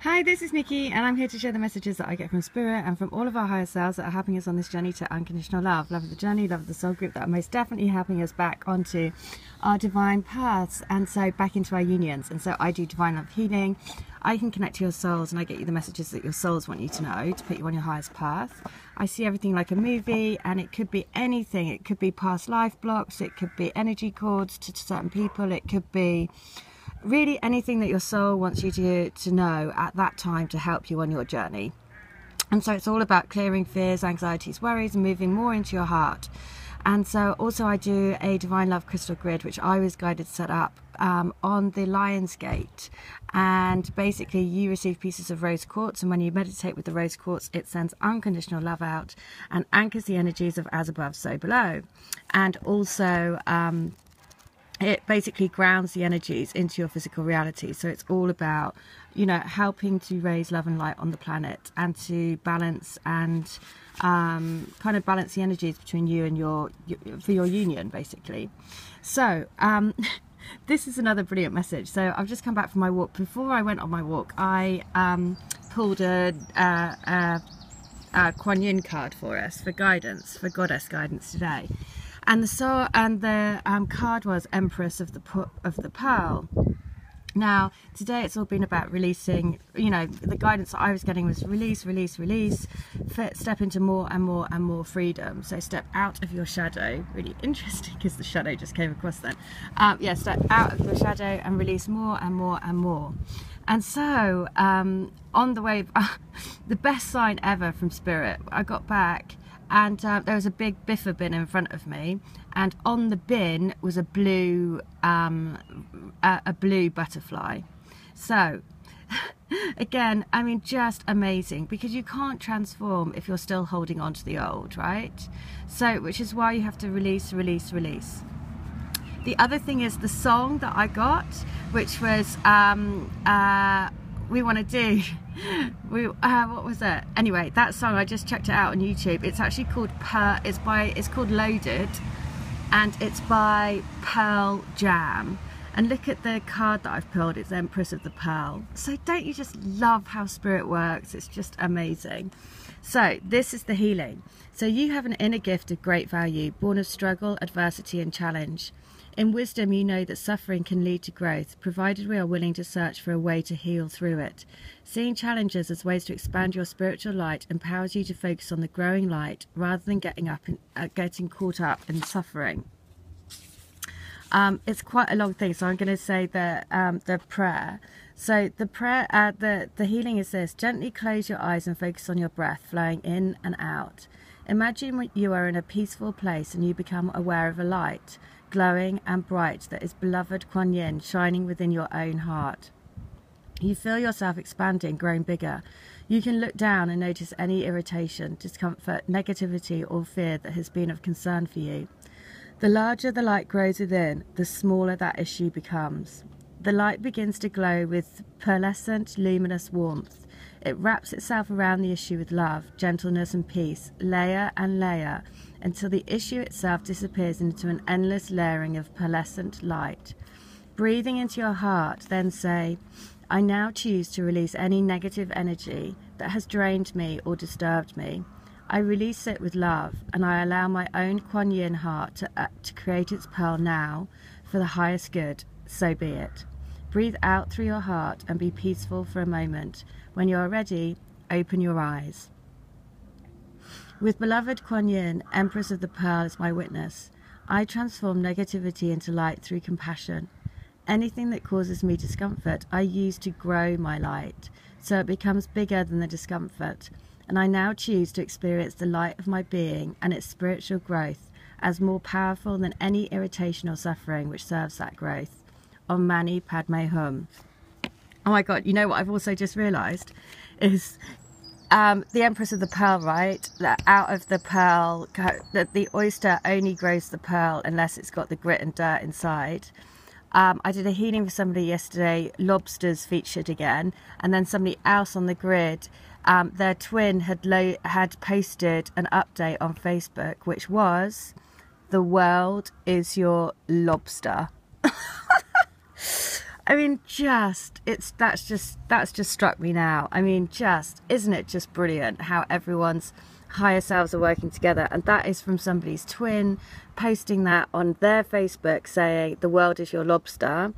Hi, this is Nikki, and I'm here to share the messages that I get from Spirit and from all of our higher selves that are helping us on this journey to unconditional love. Love of the journey, love of the soul group, that are most definitely helping us back onto our divine paths, and so back into our unions. And so I do divine love healing. I can connect to your souls, and I get you the messages that your souls want you to know to put you on your highest path. I see everything like a movie, and it could be anything. It could be past life blocks, it could be energy cords to certain people, it could be really anything that your soul wants you to know at that time to help you on your journey. And so it's all about clearing fears, anxieties, worries, and moving more into your heart. And so also I do a divine love crystal grid, which I was guided to set up on the Lion's Gate. And basically you receive pieces of rose quartz, and when you meditate with the rose quartz, it sends unconditional love out and anchors the energies of as above, so below. And also it basically grounds the energies into your physical reality. So it's all about, you know, helping to raise love and light on the planet, and to balance and kind of balance the energies between you and for your union, basically. So this is another brilliant message. So I've just come back from my walk. Before I went on my walk, I pulled a Kuan Yin card for us, for guidance, for goddess guidance today. And the card was Empress of the Pearl. Now, today it's all been about releasing, you know, the guidance that I was getting was release, release, release, step into more and more and more freedom. So step out of your shadow. Really interesting, because the shadow just came across then. Yeah, step out of your shadow and release more and more and more. And so on the way, the best sign ever from Spirit, I got back, and there was a big biffa bin in front of me, and on the bin was a blue butterfly. So again, I mean, just amazing, because you can't transform if you're still holding on to the old, right? So, which is why you have to release, release, release. The other thing is the song that I got, which was We Want to Do. What was it? Anyway, that song, I just checked it out on YouTube. It's actually called it's called Loaded, and it's by Pearl Jam. And look at the card that I've pulled. It's Empress of the Pearl. So don't you just love how Spirit works? It's just amazing. So this is the healing. So you have an inner gift of great value, born of struggle, adversity, and challenge. In wisdom, you know that suffering can lead to growth, provided we are willing to search for a way to heal through it. Seeing challenges as ways to expand your spiritual light empowers you to focus on the growing light, rather than getting caught up in suffering. It's quite a long thing, so I'm going to say the prayer. So the prayer, the healing is this: gently close your eyes and focus on your breath flowing in and out. Imagine you are in a peaceful place and you become aware of a light, glowing and bright, that is beloved Kuan Yin, shining within your own heart. You feel yourself expanding, growing bigger. You can look down and notice any irritation, discomfort, negativity, or fear that has been of concern for you. The larger the light grows within, the smaller that issue becomes. The light begins to glow with pearlescent, luminous warmth. It wraps itself around the issue with love, gentleness, and peace, layer and layer, until the issue itself disappears into an endless layering of pearlescent light. Breathing into your heart, then say, I now choose to release any negative energy that has drained me or disturbed me. I release it with love, and I allow my own Kuan Yin heart to create its pearl now for the highest good. So be it. Breathe out through your heart and be peaceful for a moment. When you are ready, open your eyes. With beloved Kuan Yin, Empress of the Pearl, as my witness, I transform negativity into light through compassion. Anything that causes me discomfort, I use to grow my light, so it becomes bigger than the discomfort. And I now choose to experience the light of my being and its spiritual growth as more powerful than any irritation or suffering which serves that growth. Om Mani Padme Hum. Oh my God, you know what I've also just realised is the Empress of the Pearl, right? That out of the pearl, that the oyster only grows the pearl unless it's got the grit and dirt inside. I did a healing for somebody yesterday, lobsters featured again, and then somebody else on the grid, their twin had posted an update on Facebook, which was, the world is your lobster. I mean, that's just struck me now. I mean, isn't it just brilliant how everyone's higher selves are working together? And that is from somebody's twin posting that on their Facebook, saying the world is your lobster.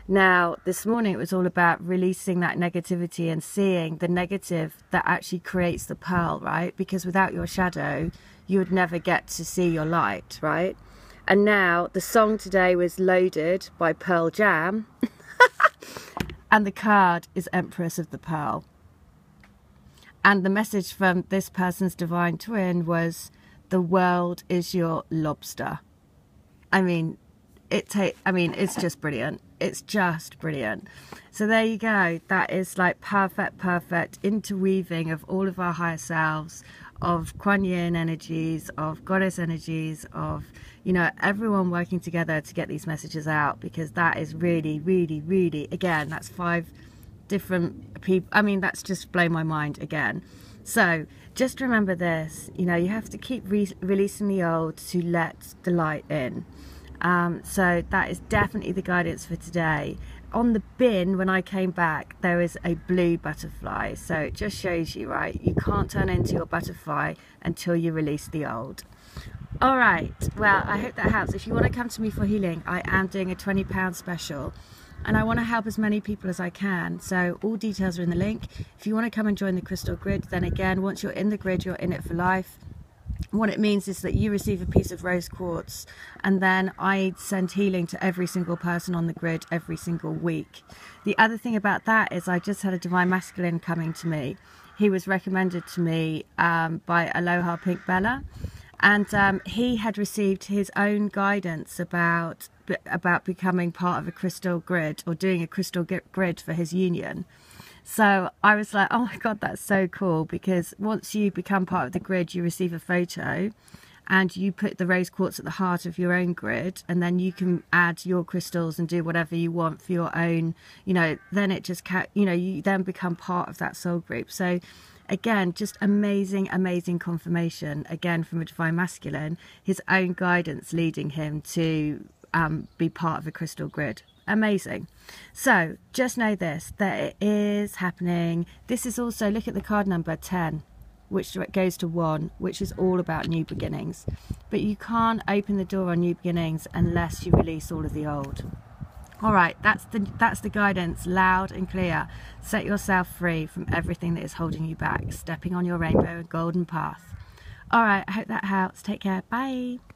Now, this morning it was all about releasing that negativity and seeing the negative that actually creates the pearl, right? Because without your shadow, you would never get to see your light, right? And now the song today was Loaded by Pearl Jam. And the card is Empress of the Pearl. And the message from this person's divine twin was, the world is your lobster. I mean, it's just brilliant. It's just brilliant. So there you go. That is like perfect interweaving of all of our higher selves, of Kuan Yin energies, of goddess energies, of, you know, everyone working together to get these messages out, because that is really, again, that's 5 different people. I mean, that's just blown my mind again. So just remember this, you know, you have to keep releasing the old to let the light in. So that is definitely the guidance for today. On the bin, when I came back, there is a blue butterfly. So it just shows you, right? You can't turn into your butterfly until you release the old. All right. Well, I hope that helps. If you want to come to me for healing, I am doing a £20 special. And I want to help as many people as I can. So all details are in the link. If you want to come and join the Crystal Grid, then again, once you're in the grid, you're in it for life. What it means is that you receive a piece of rose quartz, and then I send healing to every single person on the grid every single week. The other thing about that is I just had a divine masculine coming to me. He was recommended to me by Aloha Pink Bella, and he had received his own guidance about becoming part of a crystal grid, or doing a crystal grid for his union. So I was like, oh my God, that's so cool, because once you become part of the grid, you receive a photo and you put the rose quartz at the heart of your own grid, and then you can add your crystals and do whatever you want for your own, you know, then it just, you know, you then become part of that soul group. So again, just amazing confirmation, again, from a divine masculine, his own guidance leading him to be part of a crystal grid. Amazing. So just know this, that it is happening. This is also, look at the card number 10, which goes to 1, which is all about new beginnings. But you can't open the door on new beginnings unless you release all of the old. All right, that's the guidance, loud and clear. Set yourself free from everything that is holding you back, stepping on your rainbow and golden path. All right, I hope that helps. Take care. Bye.